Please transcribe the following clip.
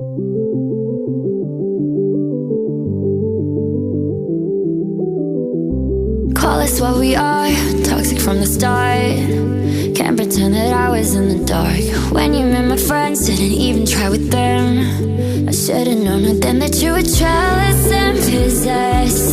Call us what we are, toxic from the start. Can't pretend that I was in the dark. When you met my friends, didn't even try with them. I should've known then that you were jealous and possessed.